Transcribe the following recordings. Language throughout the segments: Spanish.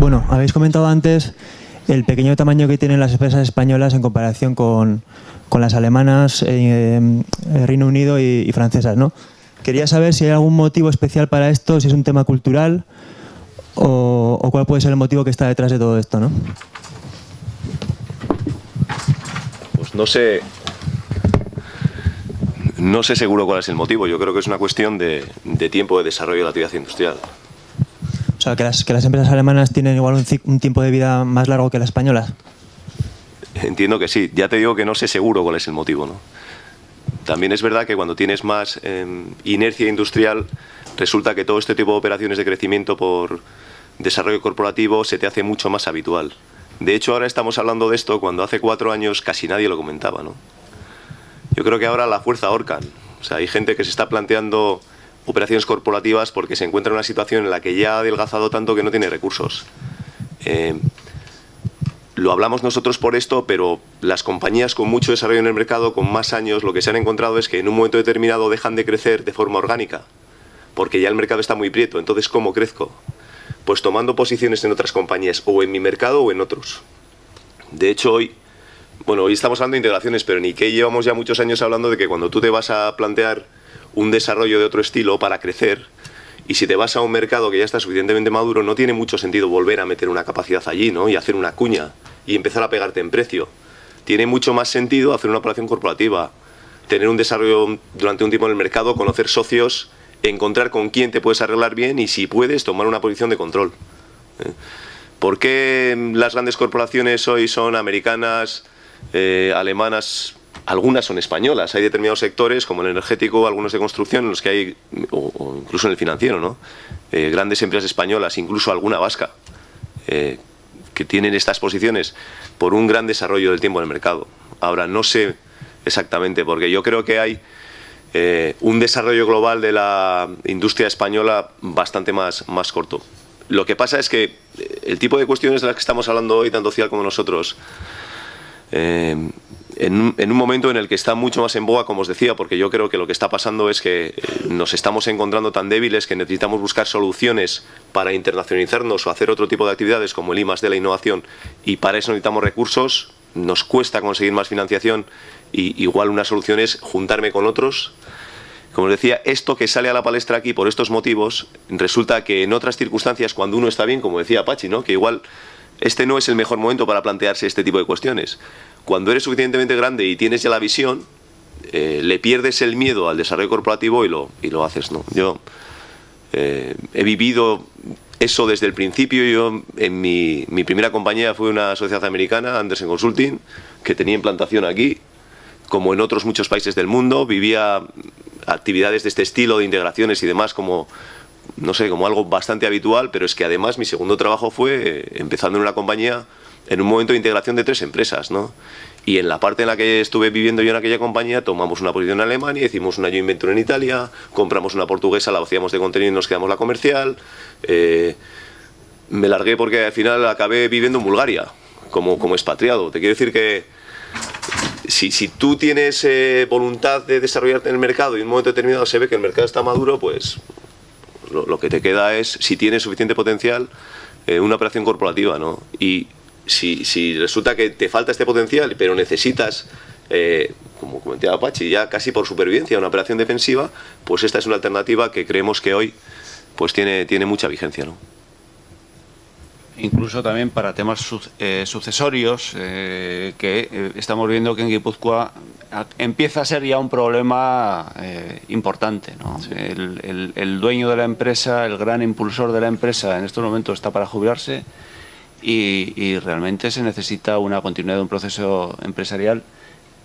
Bueno, habéis comentado antes el pequeño tamaño que tienen las empresas españolas en comparación con las alemanas, Reino Unido y francesas, ¿no? Quería saber si hay algún motivo especial para esto, si es un tema cultural o cuál puede ser el motivo que está detrás de todo esto, ¿no? Pues no sé seguro cuál es el motivo. Yo creo que es una cuestión de tiempo de desarrollo de la actividad industrial. O sea, que las empresas alemanas tienen igual un tiempo de vida más largo que las españolas. Entiendo que sí. Ya te digo que no sé seguro cuál es el motivo, ¿no? También es verdad que cuando tienes más inercia industrial, resulta que todo este tipo de operaciones de crecimiento por desarrollo corporativo se te hace mucho más habitual. De hecho, ahora estamos hablando de esto cuando hace 4 años casi nadie lo comentaba, ¿no? Yo creo que ahora la fuerza ahorcan. O sea, hay gente que se está planteando operaciones corporativas porque se encuentra en una situación en la que ya ha adelgazado tanto que no tiene recursos. Lo hablamos nosotros por esto, pero las compañías con mucho desarrollo en el mercado, con más años, lo que se han encontrado es que en un momento determinado dejan de crecer de forma orgánica, porque ya el mercado está muy prieto. Entonces, ¿cómo crezco? Pues tomando posiciones en otras compañías, o en mi mercado o en otros. De hecho, hoy estamos hablando de integraciones, pero en IKEA llevamos ya muchos años hablando de que cuando tú te vas a plantear un desarrollo de otro estilo para crecer, y si te vas a un mercado que ya está suficientemente maduro, no tiene mucho sentido volver a meter una capacidad allí, ¿no? Y hacer una cuña y empezar a pegarte en precio. Tiene mucho más sentido hacer una operación corporativa, tener un desarrollo durante un tiempo en el mercado, conocer socios, encontrar con quién te puedes arreglar bien y, si puedes, tomar una posición de control. ¿Por qué las grandes corporaciones hoy son americanas, alemanas? Algunas son españolas. Hay determinados sectores, como el energético, algunos de construcción, en los que hay, o incluso en el financiero, ¿no? Grandes empresas españolas, incluso alguna vasca, que tienen estas posiciones por un gran desarrollo del tiempo en el mercado. Ahora, no sé exactamente, porque yo creo que hay un desarrollo global de la industria española bastante más corto. Lo que pasa es que el tipo de cuestiones de las que estamos hablando hoy, tanto Cial como nosotros, en un momento en el que está mucho más en boga, como os decía, porque yo creo que lo que está pasando es que nos estamos encontrando tan débiles que necesitamos buscar soluciones para internacionalizarnos o hacer otro tipo de actividades como el I+D, la innovación, y para eso necesitamos recursos. Nos cuesta conseguir más financiación, y igual una solución es juntarme con otros. Como os decía, esto que sale a la palestra aquí por estos motivos, resulta que en otras circunstancias, cuando uno está bien, como decía Pachi, ¿no? Que igual este no es el mejor momento para plantearse este tipo de cuestiones. Cuando eres suficientemente grande y tienes ya la visión, le pierdes el miedo al desarrollo corporativo y lo haces, ¿no? Yo he vivido eso desde el principio. Yo, en mi primera compañía fue una sociedad americana, Andersen Consulting, que tenía implantación aquí, como en otros muchos países del mundo. Vivía actividades de este estilo, de integraciones y demás, como, no sé, como algo bastante habitual, pero es que además mi segundo trabajo fue empezando en una compañía en un momento de integración de 3 empresas, ¿no? Y en la parte en la que estuve viviendo yo en aquella compañía, tomamos una posición en Alemania, hicimos una joint venture en Italia, compramos una portuguesa, la vaciamos de contenido y nos quedamos la comercial. Me largué porque al final acabé viviendo en Bulgaria como expatriado. Te quiero decir que si tú tienes voluntad de desarrollarte en el mercado y en un momento determinado se ve que el mercado está maduro, pues lo que te queda es, si tienes suficiente potencial, una operación corporativa, ¿no? Y si resulta que te falta este potencial, pero necesitas, como comentaba Pachi, ya casi por supervivencia, una operación defensiva, pues esta es una alternativa que creemos que hoy pues tiene mucha vigencia, ¿no? Incluso también para temas sucesorios, que estamos viendo que en Guipúzcoa empieza a ser ya un problema importante, ¿no? Sí. El dueño de la empresa, el gran impulsor de la empresa, en estos momentos está para jubilarse, y realmente se necesita una continuidad de un proceso empresarial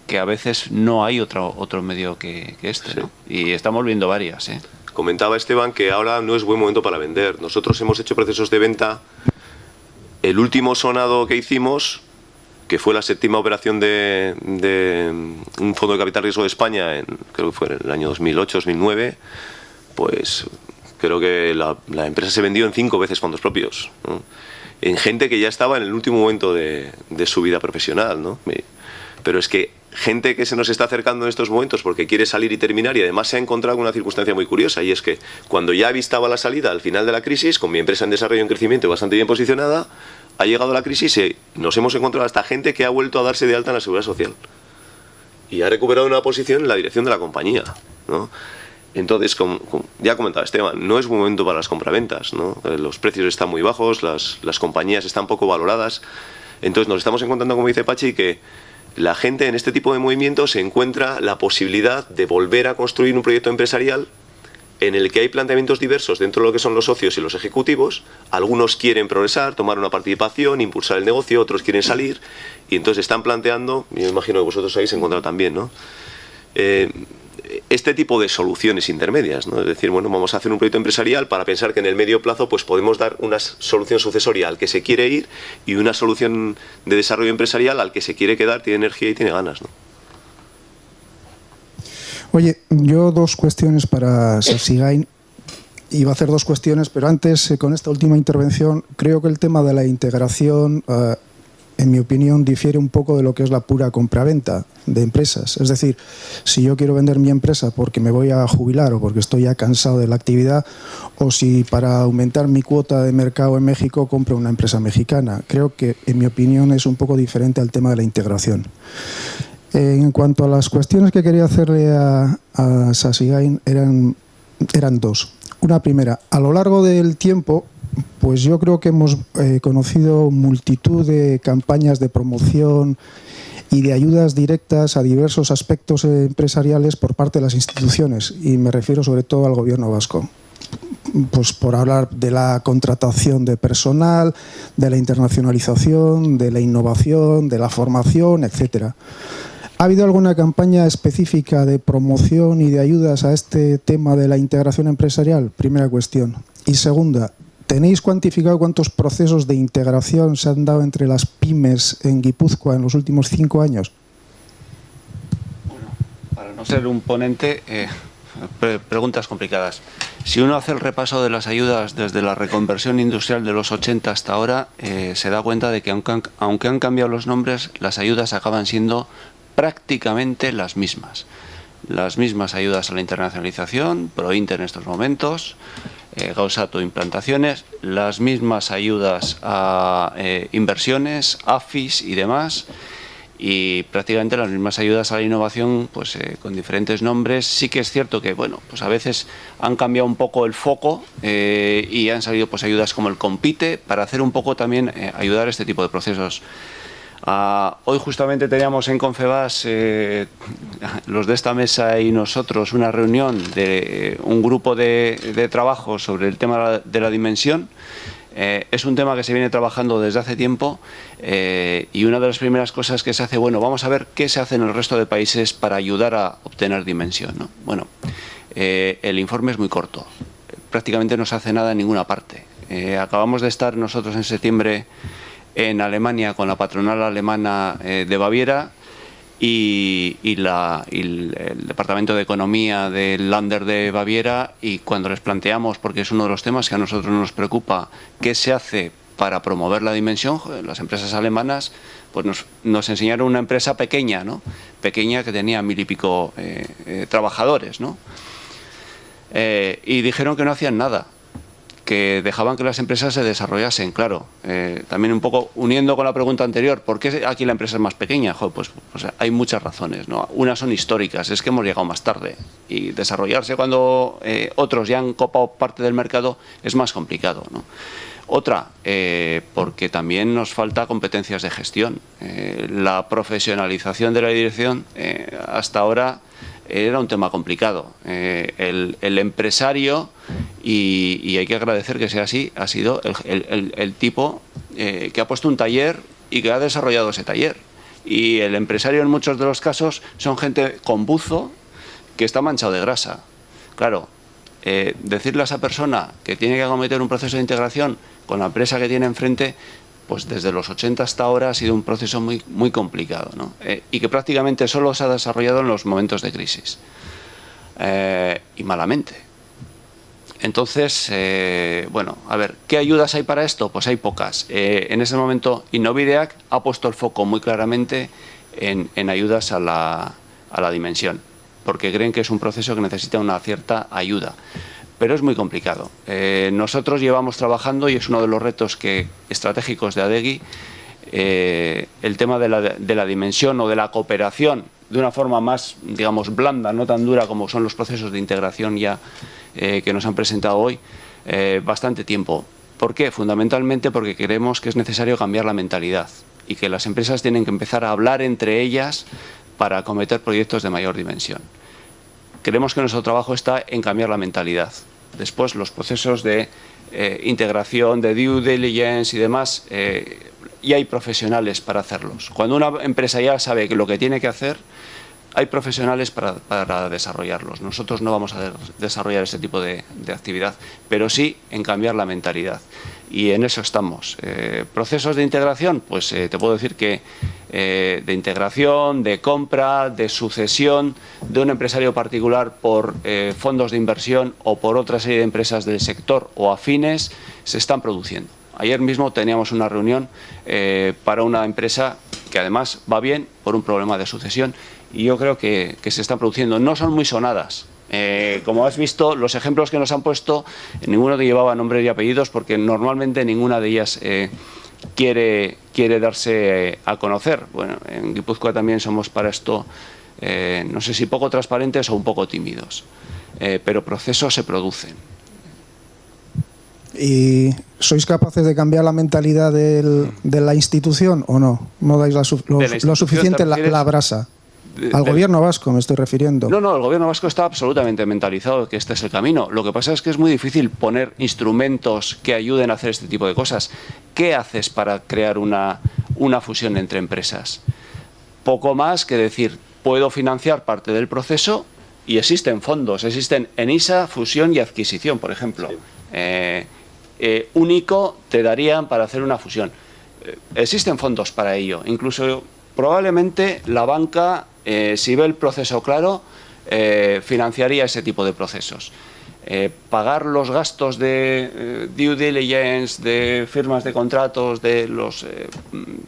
que a veces no hay otro medio que este, ¿no? Y estamos viendo varias, ¿eh? Comentaba Esteban que ahora no es buen momento para vender. Nosotros hemos hecho procesos de venta. El último sonado que hicimos, que fue la 7ª operación de un fondo de capital riesgo de España, creo que fue en el año 2008-2009, pues creo que la empresa se vendió en 5 veces fondos propios, ¿no? En gente que ya estaba en el último momento de su vida profesional, ¿no? Pero es que gente que se nos está acercando en estos momentos porque quiere salir y terminar, y además se ha encontrado con una circunstancia muy curiosa, y es que cuando ya avistaba la salida al final de la crisis, con mi empresa en desarrollo y en crecimiento bastante bien posicionada, ha llegado la crisis y nos hemos encontrado hasta gente que ha vuelto a darse de alta en la Seguridad Social y ha recuperado una posición en la dirección de la compañía, ¿no? Entonces, como ya comentaba Esteban, no es momento para las compraventas, ¿no? Los precios están muy bajos, las compañías están poco valoradas. Entonces nos estamos encontrando, como dice Pachi, que la gente en este tipo de movimientos se encuentra la posibilidad de volver a construir un proyecto empresarial en el que hay planteamientos diversos dentro de lo que son los socios y los ejecutivos. Algunos quieren progresar, tomar una participación, impulsar el negocio, otros quieren salir, y entonces están planteando, y me imagino que vosotros habéis encontrado también, ¿no? Este tipo de soluciones intermedias, ¿no? Es decir, bueno, vamos a hacer un proyecto empresarial para pensar que en el medio plazo pues podemos dar una solución sucesoria al que se quiere ir y una solución de desarrollo empresarial al que se quiere quedar, tiene energía y tiene ganas, ¿no? Oye, yo dos cuestiones para Sasigain. Iba a hacer dos cuestiones, pero antes, con esta última intervención, creo que el tema de la integración, en mi opinión, difiere un poco de lo que es la pura compraventa de empresas. Es decir, si yo quiero vender mi empresa porque me voy a jubilar o porque estoy ya cansado de la actividad, o si para aumentar mi cuota de mercado en México compro una empresa mexicana. Creo que, en mi opinión, es un poco diferente al tema de la integración. En cuanto a las cuestiones que quería hacerle a Sasigain, eran dos. Una primera, a lo largo del tiempo, pues yo creo que hemos conocido multitud de campañas de promoción y de ayudas directas a diversos aspectos empresariales por parte de las instituciones, y me refiero sobre todo al gobierno vasco. Pues por hablar de la contratación de personal, de la internacionalización, de la innovación, de la formación, etcétera. ¿Ha habido alguna campaña específica de promoción y de ayudas a este tema de la integración empresarial? Primera cuestión. Y segunda, ¿tenéis cuantificado cuántos procesos de integración se han dado entre las pymes en Guipúzcoa en los últimos 5 años? Bueno, para no ser un ponente, preguntas complicadas. Si uno hace el repaso de las ayudas desde la reconversión industrial de los 80 hasta ahora, se da cuenta de que aunque han cambiado los nombres, las ayudas acaban siendo prácticamente las mismas. Las mismas ayudas a la internacionalización, Prointer en estos momentos, Gausato Implantaciones, las mismas ayudas a inversiones, AFIS y demás, y prácticamente las mismas ayudas a la innovación, pues con diferentes nombres. Sí que es cierto que, bueno, pues a veces han cambiado un poco el foco y han salido pues ayudas como el Compite para hacer un poco también ayudar a este tipo de procesos. Hoy justamente teníamos en Confebas, los de esta mesa y nosotros, una reunión de un grupo de trabajo sobre el tema de la dimensión. Es un tema que se viene trabajando desde hace tiempo y una de las primeras cosas que se hace, bueno, vamos a ver qué se hace en el resto de países para ayudar a obtener dimensión, ¿no? Bueno, el informe es muy corto, prácticamente no se hace nada en ninguna parte. Acabamos de estar nosotros en septiembre en Alemania con la patronal alemana de Baviera y el Departamento de Economía del Länder de Baviera, y cuando les planteamos, porque es uno de los temas que a nosotros nos preocupa, qué se hace para promover la dimensión, las empresas alemanas pues nos enseñaron una empresa pequeña, ¿no? Pequeña, que tenía 1000 y pico trabajadores, ¿no? Y dijeron que no hacían nada, que dejaban que las empresas se desarrollasen. Claro, también un poco uniendo con la pregunta anterior, ¿por qué aquí la empresa es más pequeña? Joder, pues hay muchas razones, ¿no? Unas son históricas, es que hemos llegado más tarde, y desarrollarse cuando otros ya han copado parte del mercado es más complicado, ¿no? Otra, porque también nos falta competencias de gestión. La profesionalización de la dirección hasta ahora era un tema complicado. El empresario, y hay que agradecer que sea así, ha sido el tipo que ha puesto un taller y que ha desarrollado ese taller. Y el empresario en muchos de los casos son gente con buzo que está manchado de grasa. Claro, decirle a esa persona que tiene que acometer un proceso de integración con la empresa que tiene enfrente, pues desde los 80 hasta ahora ha sido un proceso muy, muy complicado, ¿no? Y que prácticamente solo se ha desarrollado en los momentos de crisis. Y malamente. Entonces, bueno, a ver, ¿qué ayudas hay para esto? Pues hay pocas. En ese momento, Innovideac ha puesto el foco muy claramente en ayudas a la dimensión, porque creen que es un proceso que necesita una cierta ayuda. Pero es muy complicado. Nosotros llevamos trabajando, y es uno de los retos estratégicos de Adegi, el tema de la dimensión o de la cooperación de una forma más, digamos, blanda, no tan dura como son los procesos de integración ya que nos han presentado hoy, bastante tiempo. ¿Por qué? Fundamentalmente porque creemos que es necesario cambiar la mentalidad y que las empresas tienen que empezar a hablar entre ellas para acometer proyectos de mayor dimensión. Creemos que nuestro trabajo está en cambiar la mentalidad. Después, los procesos de integración, de due diligence y demás, y hay profesionales para hacerlos. Cuando una empresa ya sabe lo que tiene que hacer, hay profesionales para desarrollarlos. Nosotros no vamos a desarrollar ese tipo de actividad, pero sí en cambiar la mentalidad. Y en eso estamos. Procesos de integración, pues te puedo decir que de integración, de compra, de sucesión de un empresario particular por fondos de inversión o por otra serie de empresas del sector o afines, se están produciendo. Ayer mismo teníamos una reunión para una empresa que además va bien por un problema de sucesión, y yo creo que se están produciendo. No son muy sonadas. Como has visto, los ejemplos que nos han puesto, ninguno te llevaba nombres y apellidos, porque normalmente ninguna de ellas quiere darse a conocer. Bueno, en Guipúzcoa también somos para esto, no sé si poco transparentes o un poco tímidos, pero procesos se producen. ¿Y sois capaces de cambiar la mentalidad de la institución o no? ¿No dais lo suficiente la brasa? Al gobierno vasco me estoy refiriendo. No, el gobierno vasco está absolutamente mentalizado que este es el camino. Lo que pasa es que es muy difícil poner instrumentos que ayuden a hacer este tipo de cosas. ¿Qué haces para crear una fusión entre empresas? Poco más que decir, puedo financiar parte del proceso, y existen fondos, existen ENISA, fusión y adquisición, por ejemplo. Sí. Único te darían para hacer una fusión. Existen fondos para ello. Incluso probablemente la banca, si ve el proceso claro, financiaría ese tipo de procesos. Pagar los gastos de due diligence, de firmas de contratos, de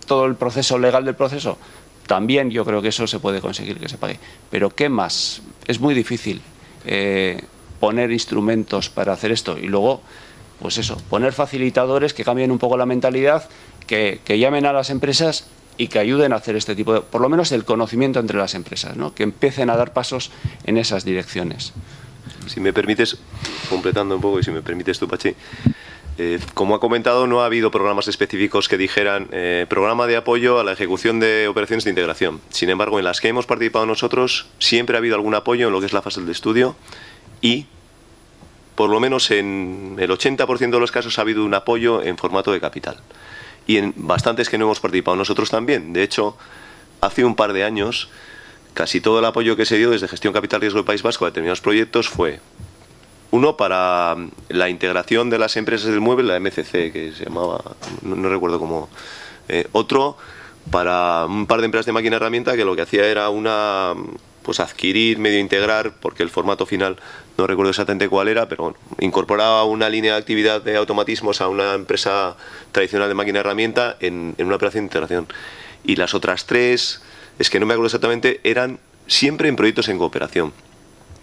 todo el proceso legal del proceso, también yo creo que eso se puede conseguir que se pague. Pero ¿qué más? Es muy difícil poner instrumentos para hacer esto, y luego, pues eso, poner facilitadores que cambien un poco la mentalidad, que llamen a las empresas y que ayuden a hacer este tipo de, por lo menos el conocimiento entre las empresas, ¿no? Que empiecen a dar pasos en esas direcciones. Si me permites, completando un poco, y si me permites tú, Pachi, como ha comentado, no ha habido programas específicos que dijeran programa de apoyo a la ejecución de operaciones de integración. Sin embargo, en las que hemos participado nosotros, siempre ha habido algún apoyo en lo que es la fase de estudio, y por lo menos en el 80% de los casos ha habido un apoyo en formato de capital. Y en bastantes que no hemos participado nosotros también. De hecho, hace un par de años, casi todo el apoyo que se dio desde Gestión Capital Riesgo del País Vasco a determinados proyectos fue: uno, para la integración de las empresas del mueble, la MCC, que se llamaba, no recuerdo cómo. Otro, para un par de empresas de máquina herramienta, que lo que hacía era pues adquirir, medio integrar, porque el formato final no recuerdo exactamente cuál era, pero bueno, incorporaba una línea de actividad de automatismos a una empresa tradicional de máquina herramienta en una operación de integración. Y las otras tres, es que no me acuerdo exactamente, eran siempre en proyectos en cooperación.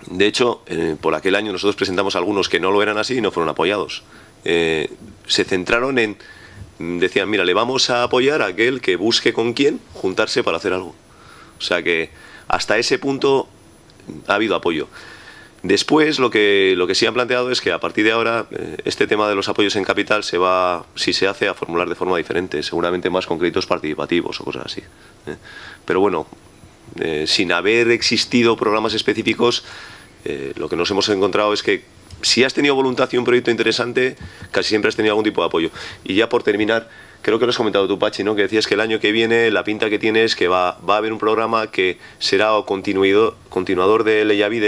De hecho, por aquel año nosotros presentamos algunos que no lo eran así y no fueron apoyados. Se centraron en, decían, mira, le vamos a apoyar a aquel que busque con quién juntarse para hacer algo. O sea que hasta ese punto ha habido apoyo. Después, lo que sí han planteado es que a partir de ahora este tema de los apoyos en capital se va, si se hace, a formular de forma diferente, seguramente más con créditos participativos o cosas así. Pero bueno, sin haber existido programas específicos, lo que nos hemos encontrado es que si has tenido voluntad y un proyecto interesante, casi siempre has tenido algún tipo de apoyo. Y ya por terminar, creo que lo has comentado tú, Pachi, ¿no? Que decías que el año que viene la pinta que tiene es que va a haber un programa que será continuador de Leyavid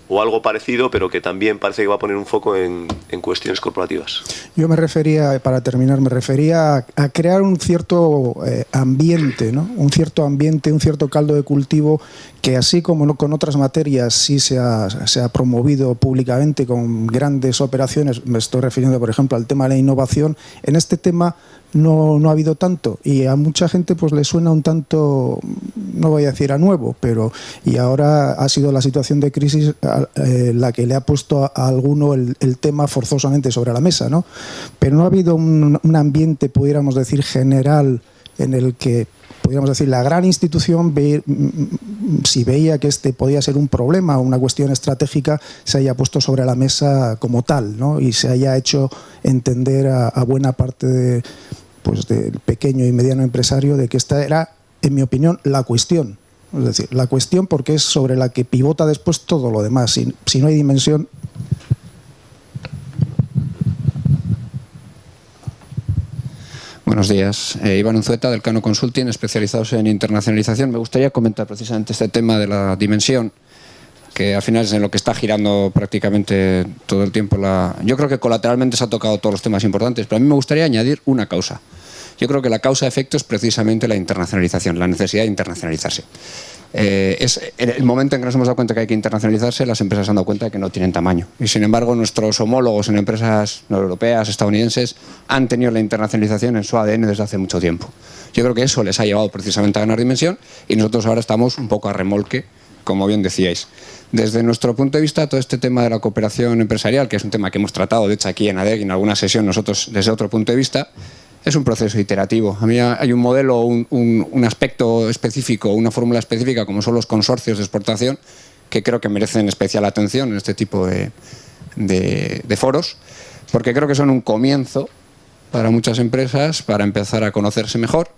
o algo parecido, pero que también parece que va a poner un foco en cuestiones corporativas. Yo me refería, para terminar, a crear un cierto ambiente, ¿no? Un cierto caldo de cultivo que, así como con otras materias sí se ha promovido públicamente con grandes operaciones, me estoy refiriendo por ejemplo al tema de la innovación, en este tema no ha habido tanto, y a mucha gente pues le suena un tanto, no voy a decir a nuevo, pero y ahora ha sido la situación de crisis la que le ha puesto a alguno el tema forzosamente sobre la mesa, ¿no? Pero no ha habido un ambiente, pudiéramos decir, general en el que, podríamos decir, la gran institución, si veía que este podía ser un problema o una cuestión estratégica, se haya puesto sobre la mesa como tal, ¿no? Y se haya hecho entender a buena parte del pequeño y mediano empresario de que esta era, en mi opinión, la cuestión. Es decir, la cuestión porque es sobre la que pivota después todo lo demás. Si no hay dimensión... Buenos días. Iván Unzueta, del Cano Consulting, especializados en internacionalización. Me gustaría comentar precisamente este tema de la dimensión, que al final es en lo que está girando prácticamente todo el tiempo. Yo creo que colateralmente se ha tocado todos los temas importantes, pero a mí me gustaría añadir una causa. Yo creo que la causa-efecto es precisamente la internacionalización, la necesidad de internacionalizarse. Es en el momento en que nos hemos dado cuenta que hay que internacionalizarse, las empresas se han dado cuenta de que no tienen tamaño. Y sin embargo, nuestros homólogos en empresas europeas, estadounidenses, han tenido la internacionalización en su ADN desde hace mucho tiempo. Yo creo que eso les ha llevado precisamente a ganar dimensión y nosotros ahora estamos un poco a remolque, como bien decíais. Desde nuestro punto de vista, todo este tema de la cooperación empresarial, que es un tema que hemos tratado, de hecho, aquí en ADEC, en alguna sesión, nosotros desde otro punto de vista, es un proceso iterativo. A mí hay un modelo, un aspecto específico, una fórmula específica, como son los consorcios de exportación, que creo que merecen especial atención en este tipo de foros, porque creo que son un comienzo para muchas empresas para empezar a conocerse mejor,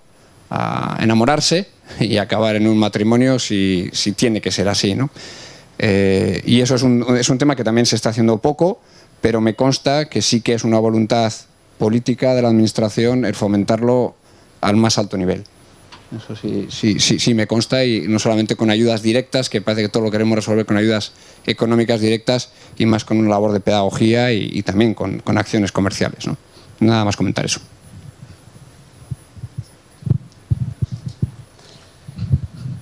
a enamorarse y acabar en un matrimonio si tiene que ser así, ¿no? Y eso es un tema que también se está haciendo poco, pero me consta que sí que es una voluntad política de la administración el fomentarlo al más alto nivel. Eso sí me consta, y no solamente con ayudas directas, que parece que todo lo queremos resolver con ayudas económicas directas, y más con una labor de pedagogía y también con acciones comerciales, ¿no? Nada más comentar eso.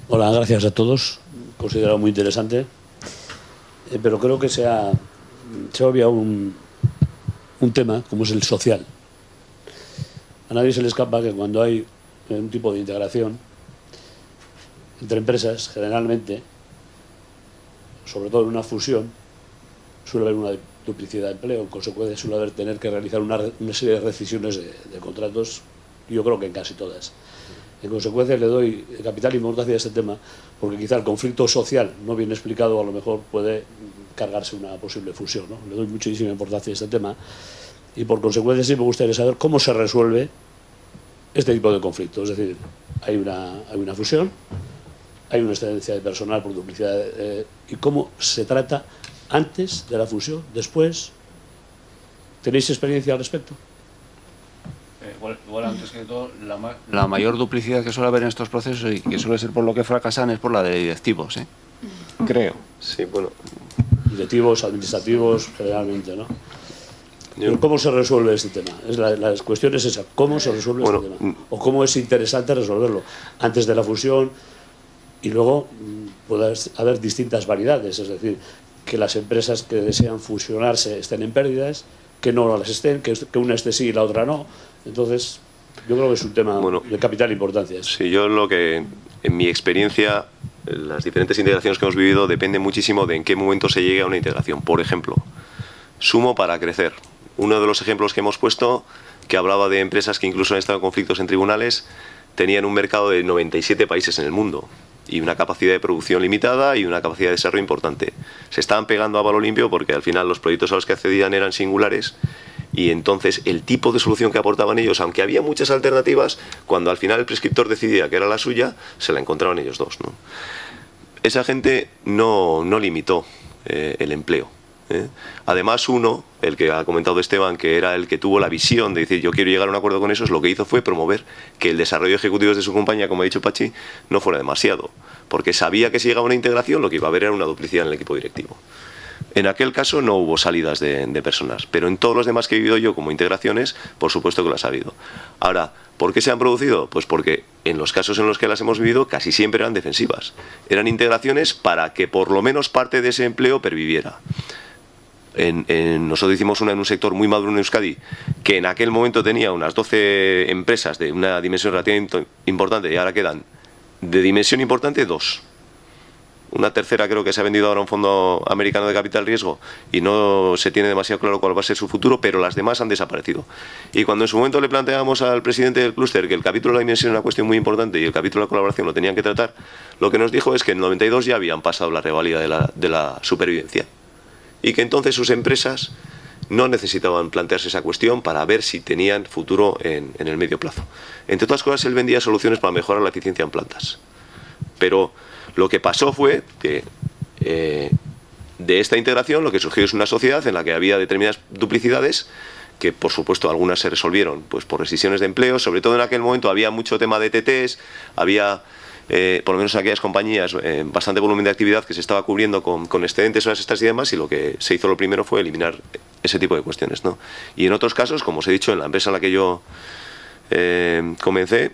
Hola, gracias a todos. Considerado muy interesante, pero creo que se ha obviado un tema como es el social. A nadie se le escapa que cuando hay un tipo de integración entre empresas, generalmente, sobre todo en una fusión, suele haber una duplicidad de empleo, en consecuencia suele tener que realizar una serie de rescisiones de contratos, yo creo que en casi todas. En consecuencia le doy capital importancia a este tema, porque quizá el conflicto social, no bien explicado, a lo mejor puede cargarse una posible fusión, ¿no? Le doy muchísima importancia a este tema, y por consecuencia sí me gustaría saber cómo se resuelve este tipo de conflictos. Es decir, hay una fusión, hay una excedencia de personal por duplicidad, y cómo se trata antes de la fusión, después. ¿Tenéis experiencia al respecto? Igual, antes que todo, la mayor duplicidad que suele haber en estos procesos, y que suele ser por lo que fracasan, es por la de directivos, ¿eh? Creo. Sí, bueno. Directivos, administrativos, generalmente, ¿no? Pero ¿cómo se resuelve este tema? La cuestión es esa, ¿cómo se resuelve este tema? O cómo es interesante resolverlo antes de la fusión, y luego puede haber distintas variedades, es decir, que las empresas que desean fusionarse estén en pérdidas, que no las estén, que una esté sí y la otra no. Entonces, yo creo que es un tema de capital importancia. Sí, yo lo que, en mi experiencia, las diferentes integraciones que hemos vivido depende muchísimo de en qué momento se llegue a una integración. Por ejemplo, sumo para crecer. Uno de los ejemplos que hemos puesto, que hablaba de empresas que incluso han estado en conflictos en tribunales, tenían un mercado de 97 países en el mundo y una capacidad de producción limitada y una capacidad de desarrollo importante. Se estaban pegando a palo limpio porque al final los proyectos a los que accedían eran singulares, y entonces el tipo de solución que aportaban ellos, aunque había muchas alternativas, cuando al final el prescriptor decidía que era la suya, se la encontraban ellos dos, ¿no? Esa gente no limitó el empleo. Además, el que ha comentado Esteban, que era el que tuvo la visión de decir yo quiero llegar a un acuerdo con esos, lo que hizo fue promover que el desarrollo ejecutivo de su compañía, como ha dicho Pachi, no fuera demasiado, porque sabía que si llegaba a una integración lo que iba a haber era una duplicidad en el equipo directivo. En aquel caso no hubo salidas de personas, pero en todos los demás que he vivido yo como integraciones, por supuesto que las ha habido. Ahora, ¿por qué se han producido? Pues porque en los casos en los que las hemos vivido casi siempre eran defensivas. Eran integraciones para que por lo menos parte de ese empleo perviviera. nosotros hicimos una en un sector muy maduro en Euskadi, que en aquel momento tenía unas 12 empresas de una dimensión relativamente importante, y ahora quedan de dimensión importante 2. Una tercera creo que se ha vendido ahora a un fondo americano de capital riesgo y no se tiene demasiado claro cuál va a ser su futuro, pero las demás han desaparecido. Y cuando en su momento le planteábamos al presidente del clúster que el capítulo de la dimensión era una cuestión muy importante y el capítulo de la colaboración lo tenían que tratar, lo que nos dijo es que en el 92 ya habían pasado la reválida de la supervivencia y que entonces sus empresas no necesitaban plantearse esa cuestión para ver si tenían futuro en el medio plazo. Entre otras cosas, él vendía soluciones para mejorar la eficiencia en plantas. Pero lo que pasó fue que de esta integración lo que surgió es una sociedad en la que había determinadas duplicidades que, por supuesto, algunas se resolvieron pues por rescisiones de empleo. Sobre todo en aquel momento había mucho tema de TTs, había, por lo menos en aquellas compañías, bastante volumen de actividad que se estaba cubriendo con excedentes, horas extras y demás, y lo que se hizo lo primero fue eliminar ese tipo de cuestiones, ¿no? Y en otros casos, como os he dicho, en la empresa en la que yo comencé,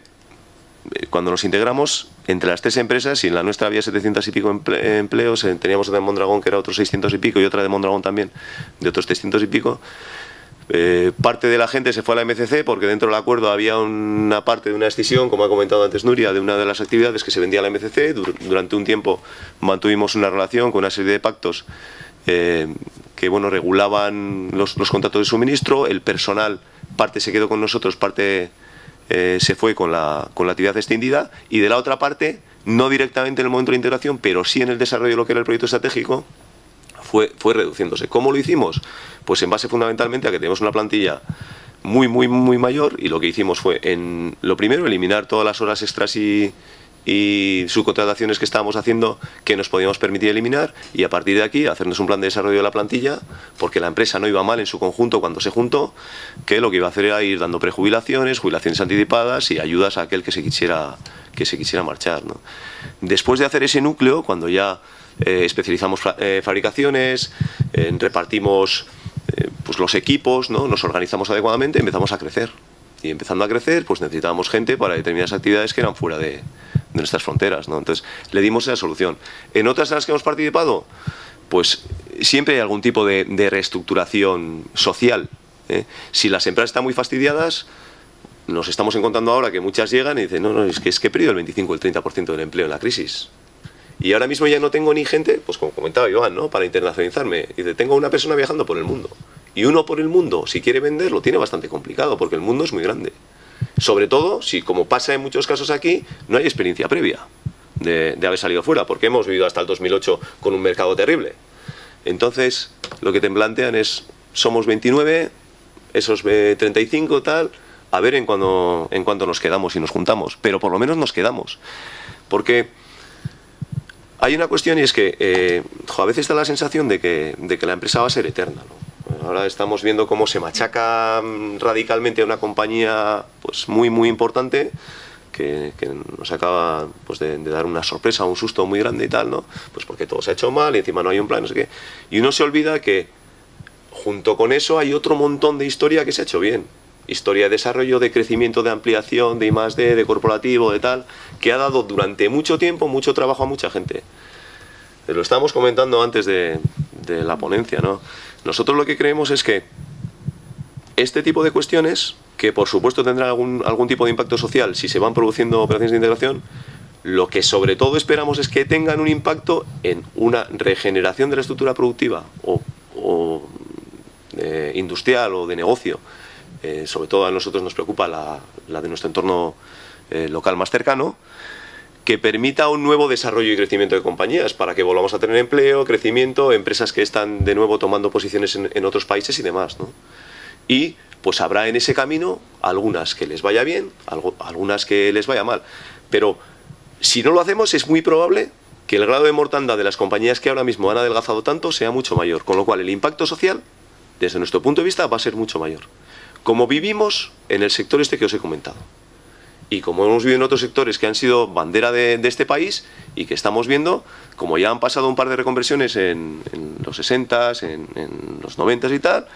cuando nos integramos, entre las 3 empresas, y en la nuestra había 700 y pico empleos, teníamos otra de Mondragón que era otros 600 y pico y otra de Mondragón también de otros 300 y pico. Parte de la gente se fue a la MCC porque dentro del acuerdo había una parte de una escisión, como ha comentado antes Nuria, de una de las actividades que se vendía a la MCC. Durante un tiempo mantuvimos una relación con una serie de pactos que bueno, regulaban los contratos de suministro. El personal, parte se quedó con nosotros, parte se fue con la actividad extendida, y de la otra parte, no directamente en el momento de la integración, pero sí en el desarrollo de lo que era el proyecto estratégico, fue reduciéndose. ¿Cómo lo hicimos? Pues en base fundamentalmente a que tenemos una plantilla muy mayor, y lo que hicimos fue, lo primero, eliminar todas las horas extras y subcontrataciones que estábamos haciendo que nos podíamos permitir eliminar, y a partir de aquí hacernos un plan de desarrollo de la plantilla, porque la empresa no iba mal en su conjunto cuando se juntó, que lo que iba a hacer era ir dando prejubilaciones, jubilaciones anticipadas y ayudas a aquel que se quisiera marchar, ¿no? Después de hacer ese núcleo, cuando ya especializamos fabricaciones, repartimos pues los equipos, ¿no? Nos organizamos adecuadamente, empezamos a crecer. Y empezando a crecer, pues necesitábamos gente para determinadas actividades que eran fuera de nuestras fronteras, ¿no? Entonces, le dimos esa solución. En otras en las que hemos participado, pues siempre hay algún tipo de reestructuración social, ¿eh? Si las empresas están muy fastidiadas, nos estamos encontrando ahora que muchas llegan y dicen, no, es que he perdido el 25 o el 30% del empleo en la crisis. Y ahora mismo ya no tengo ni gente, pues como comentaba Iván, ¿no? Para internacionalizarme. Y dice, tengo una persona viajando por el mundo. Y uno por el mundo, si quiere vender, lo tiene bastante complicado, porque el mundo es muy grande. Sobre todo si, como pasa en muchos casos aquí, no hay experiencia previa de haber salido fuera, porque hemos vivido hasta el 2008 con un mercado terrible. Entonces, lo que te plantean es, somos 29, esos 35, tal, a ver en cuánto nos quedamos y nos juntamos. Pero por lo menos nos quedamos. Porque hay una cuestión, y es que a veces da la sensación de que la empresa va a ser eterna, ¿no? Ahora estamos viendo cómo se machaca radicalmente a una compañía pues muy importante que nos acaba pues de dar una sorpresa, un susto muy grande y tal, ¿no? Pues porque todo se ha hecho mal y encima no hay un plan, no sé qué. Y uno se olvida que junto con eso hay otro montón de historia que se ha hecho bien. Historia de desarrollo, de crecimiento, de ampliación, de I+D, de corporativo, de tal, que ha dado durante mucho tiempo mucho trabajo a mucha gente. Lo estábamos comentando antes de la ponencia, ¿no? Nosotros lo que creemos es que este tipo de cuestiones, que por supuesto tendrán algún tipo de impacto social si se van produciendo operaciones de integración, lo que sobre todo esperamos es que tengan un impacto en una regeneración de la estructura productiva o industrial o de negocio. Sobre todo a nosotros nos preocupa la de nuestro entorno local más cercano, que permita un nuevo desarrollo y crecimiento de compañías, para que volvamos a tener empleo, crecimiento, empresas que están de nuevo tomando posiciones en otros países y demás, ¿no? Y pues habrá en ese camino algunas que les vaya bien, algunas que les vaya mal. Pero si no lo hacemos, es muy probable que el grado de mortandad de las compañías que ahora mismo han adelgazado tanto sea mucho mayor, con lo cual el impacto social, desde nuestro punto de vista, va a ser mucho mayor. Como vivimos en el sector este que os he comentado. Y como hemos vivido en otros sectores que han sido bandera de este país y que estamos viendo, como ya han pasado un par de reconversiones en los 60s, en los 90s y tal,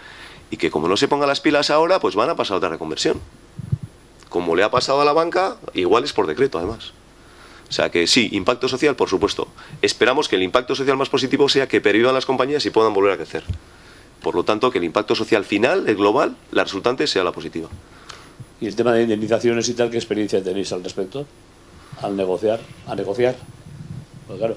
y que como no se pongan las pilas ahora, pues van a pasar otra reconversión. Como le ha pasado a la banca, igual es por decreto además. O sea que sí, impacto social, por supuesto. Esperamos que el impacto social más positivo sea que pervivan las compañías y puedan volver a crecer. Por lo tanto, que el impacto social final, el global, la resultante sea la positiva. Y el tema de indemnizaciones y tal, ¿qué experiencia tenéis al respecto? Al negociar, pues claro,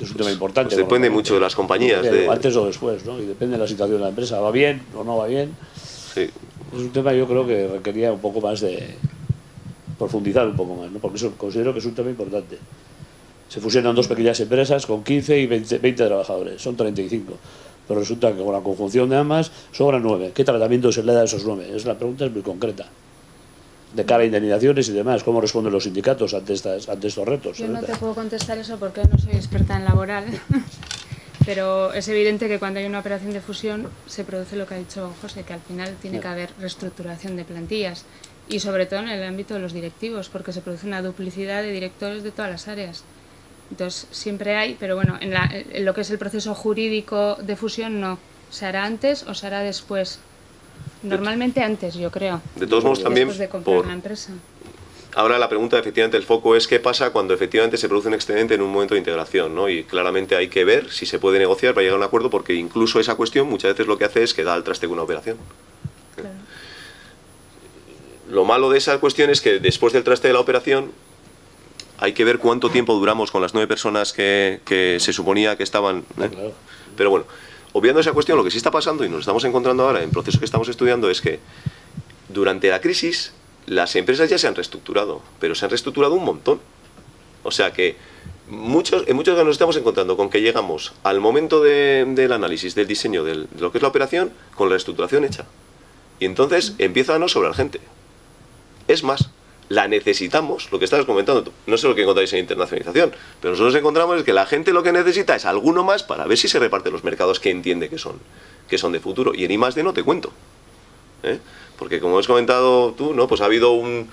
es un tema importante. Pues depende mucho de las compañías. Antes o después, ¿no? Y depende de la situación de la empresa. ¿Va bien o no va bien? Sí. Es un tema, yo creo, que requería un poco más de profundizar un poco más, ¿no? Porque eso considero que es un tema importante. Se fusionan dos pequeñas empresas con 15 y 20 trabajadores, son 35. Pero resulta que con la conjunción de ambas sobran 9. ¿Qué tratamiento se le da a esos 9? La pregunta es muy concreta. De cara a indemnizaciones y demás, ¿cómo responden los sindicatos ante estos retos? Yo no te puedo contestar eso porque no soy experta en laboral, pero es evidente que cuando hay una operación de fusión se produce lo que ha dicho José, que al final tiene que haber reestructuración de plantillas y sobre todo en el ámbito de los directivos, porque se produce una duplicidad de directores de todas las áreas. Entonces siempre hay, pero bueno, en lo que es el proceso jurídico de fusión no. ¿Se hará antes o se hará después? Normalmente antes, yo creo. De todos modos, también después de comprar la empresa. Ahora la pregunta, efectivamente, el foco es qué pasa cuando efectivamente se produce un excedente en un momento de integración, ¿no? Y claramente hay que ver si se puede negociar para llegar a un acuerdo, porque incluso esa cuestión muchas veces lo que hace es que da al traste con una operación. Claro. Lo malo de esa cuestión es que después del traste de la operación hay que ver cuánto tiempo duramos con las 9 personas que se suponía que estaban. Claro. Pero bueno, obviando esa cuestión, lo que sí está pasando y nos estamos encontrando ahora en procesos que estamos estudiando es que durante la crisis las empresas ya se han reestructurado, pero se han reestructurado un montón. O sea que en muchos casos nos estamos encontrando con que llegamos al momento del análisis, del diseño de lo que es la operación, con la reestructuración hecha. Y entonces empieza a no sobrar gente. Es más, la necesitamos, lo que estabas comentando tú. No sé lo que encontráis en internacionalización, pero nosotros encontramos es que la gente lo que necesita es alguno más para ver si se reparten los mercados que entiende que son de futuro. Y en I+D no te cuento. Porque como has comentado tú, ¿no? Pues ha habido un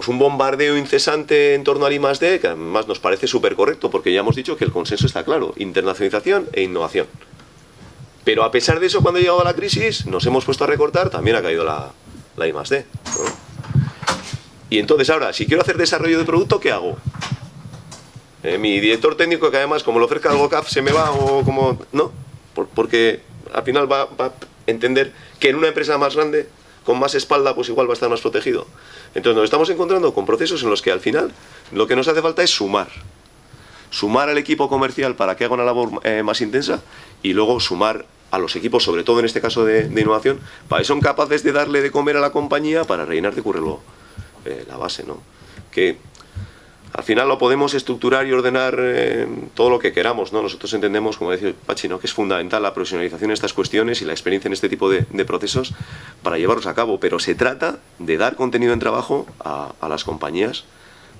bombardeo incesante en torno al I+D, que además nos parece súper correcto, porque ya hemos dicho que el consenso está claro: internacionalización e innovación. Pero a pesar de eso, cuando ha llegado la crisis, nos hemos puesto a recortar, también ha caído la I+D, ¿no? Y entonces ahora, si quiero hacer desarrollo de producto, ¿qué hago? Mi director técnico, que además como lo ofrezca algo CAF, se me va o como... No, porque al final va a entender que en una empresa más grande, con más espalda, pues igual va a estar más protegido. Entonces nos estamos encontrando con procesos en los que al final lo que nos hace falta es sumar al equipo comercial para que haga una labor más intensa y luego sumar a los equipos, sobre todo en este caso de innovación, para que son capaces de darle de comer a la compañía para rellenar de curro la base, ¿no? Que al final lo podemos estructurar y ordenar todo lo que queramos, ¿no? Nosotros entendemos, como decía Pachi, ¿no?, que es fundamental la profesionalización de estas cuestiones y la experiencia en este tipo de procesos para llevarlos a cabo, pero se trata de dar contenido en trabajo a las compañías,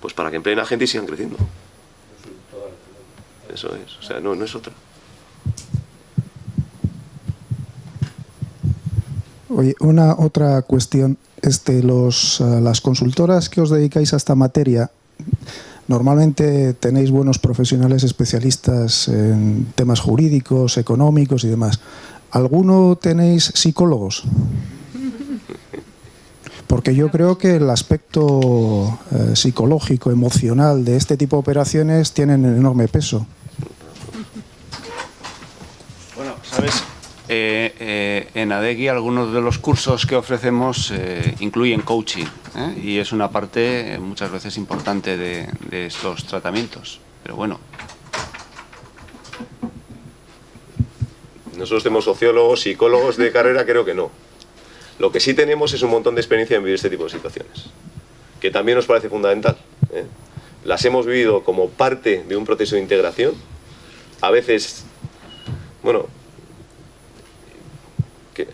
pues para que empleen a gente y sigan creciendo. Eso es, o sea, no es otra. Oye, una otra cuestión. Las consultoras que os dedicáis a esta materia, normalmente tenéis buenos profesionales especialistas en temas jurídicos, económicos y demás. ¿Alguno tenéis psicólogos? Porque yo creo que el aspecto psicológico, emocional de este tipo de operaciones tienen enorme peso. Bueno, ¿sabes? En ADEGI algunos de los cursos que ofrecemos incluyen coaching, y es una parte muchas veces importante de estos tratamientos, pero bueno. Nosotros tenemos sociólogos, psicólogos de carrera, creo que no. Lo que sí tenemos es un montón de experiencia en vivir este tipo de situaciones, que también nos parece fundamental. Las hemos vivido como parte de un proceso de integración, a veces, bueno,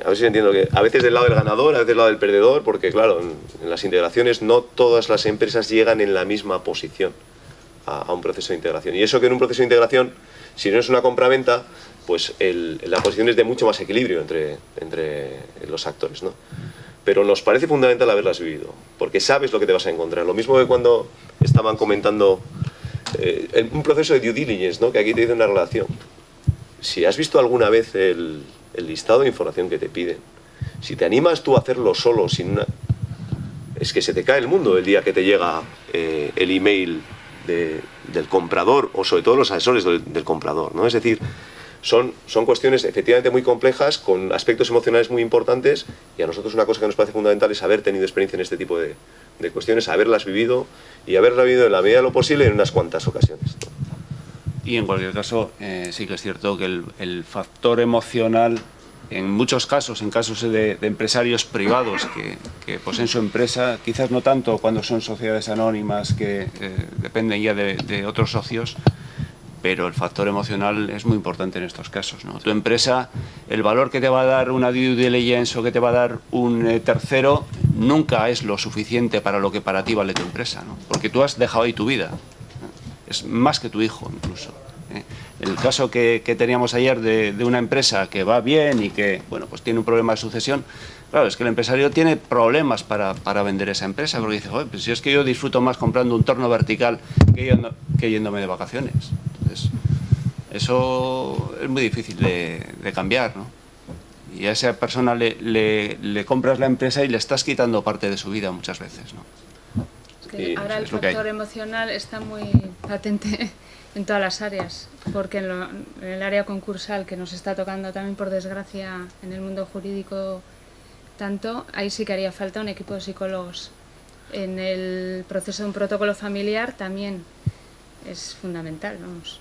a ver si entiendo, que a veces del lado del ganador, a veces del lado del perdedor, porque claro, en las integraciones no todas las empresas llegan en la misma posición a un proceso de integración. Y eso que en un proceso de integración, si no es una compraventa, pues la posición es de mucho más equilibrio entre los actores, ¿no? Pero nos parece fundamental haberlas vivido, porque sabes lo que te vas a encontrar. Lo mismo que cuando estaban comentando un proceso de due diligence, ¿no?, que aquí te dice una relación. Si has visto alguna vez el listado de información que te piden, si te animas tú a hacerlo solo, es que se te cae el mundo el día que te llega el email del comprador, o sobre todo los asesores del comprador, ¿no? Es decir, son cuestiones efectivamente muy complejas, con aspectos emocionales muy importantes, y a nosotros una cosa que nos parece fundamental es haber tenido experiencia en este tipo de cuestiones, haberlas vivido y haberlas vivido en la medida de lo posible en unas cuantas ocasiones, ¿no? Y en cualquier caso, sí que es cierto que el factor emocional, en muchos casos, en casos de empresarios privados que poseen su empresa, quizás no tanto cuando son sociedades anónimas que dependen ya de otros socios, pero el factor emocional es muy importante en estos casos, ¿no? Tu empresa, el valor que te va a dar una due diligence o que te va a dar un tercero, nunca es lo suficiente para lo que para ti vale tu empresa, ¿no? Porque tú has dejado ahí tu vida. Es más que tu hijo, incluso. El caso que teníamos ayer de una empresa que va bien y que, bueno, pues tiene un problema de sucesión, claro, es que el empresario tiene problemas para vender esa empresa, porque dice, joder, pues si es que yo disfruto más comprando un torno vertical que yéndome de vacaciones. Entonces, eso es muy difícil de cambiar, ¿no? Y a esa persona le compras la empresa y le estás quitando parte de su vida muchas veces, ¿no? Ahora el factor emocional está muy patente en todas las áreas, porque en el área concursal, que nos está tocando también por desgracia en el mundo jurídico tanto, ahí sí que haría falta un equipo de psicólogos. En el proceso de un protocolo familiar también es fundamental, vamos.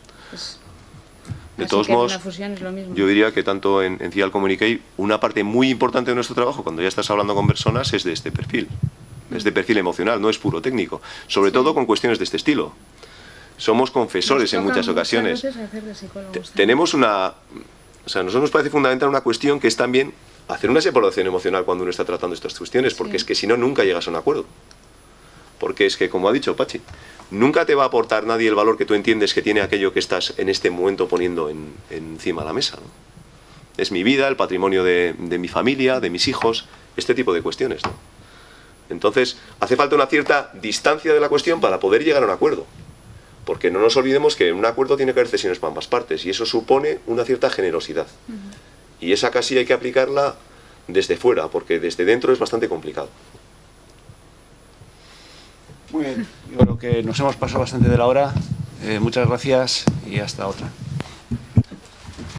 De todos modos, una fusión es lo mismo. Yo diría que tanto en Cial Communicate, una parte muy importante de nuestro trabajo, cuando ya estás hablando con personas, es de este perfil. Es de perfil emocional, no es puro técnico. Sobre todo con cuestiones de este estilo. Somos confesores en muchas ocasiones. Tenemos una... O sea, a nosotros nos parece fundamental una cuestión que es también hacer una separación emocional cuando uno está tratando estas cuestiones, porque es que si no, nunca llegas a un acuerdo. Porque es que, como ha dicho Pachi, nunca te va a aportar nadie el valor que tú entiendes que tiene aquello que estás en este momento poniendo encima de la mesa, ¿no? Es mi vida, el patrimonio de mi familia, de mis hijos, este tipo de cuestiones, ¿no? Entonces, hace falta una cierta distancia de la cuestión para poder llegar a un acuerdo. Porque no nos olvidemos que en un acuerdo tiene que haber cesiones para ambas partes, y eso supone una cierta generosidad. Y esa casi hay que aplicarla desde fuera, porque desde dentro es bastante complicado. Muy bien, yo creo que nos hemos pasado bastante de la hora. Muchas gracias y hasta otra.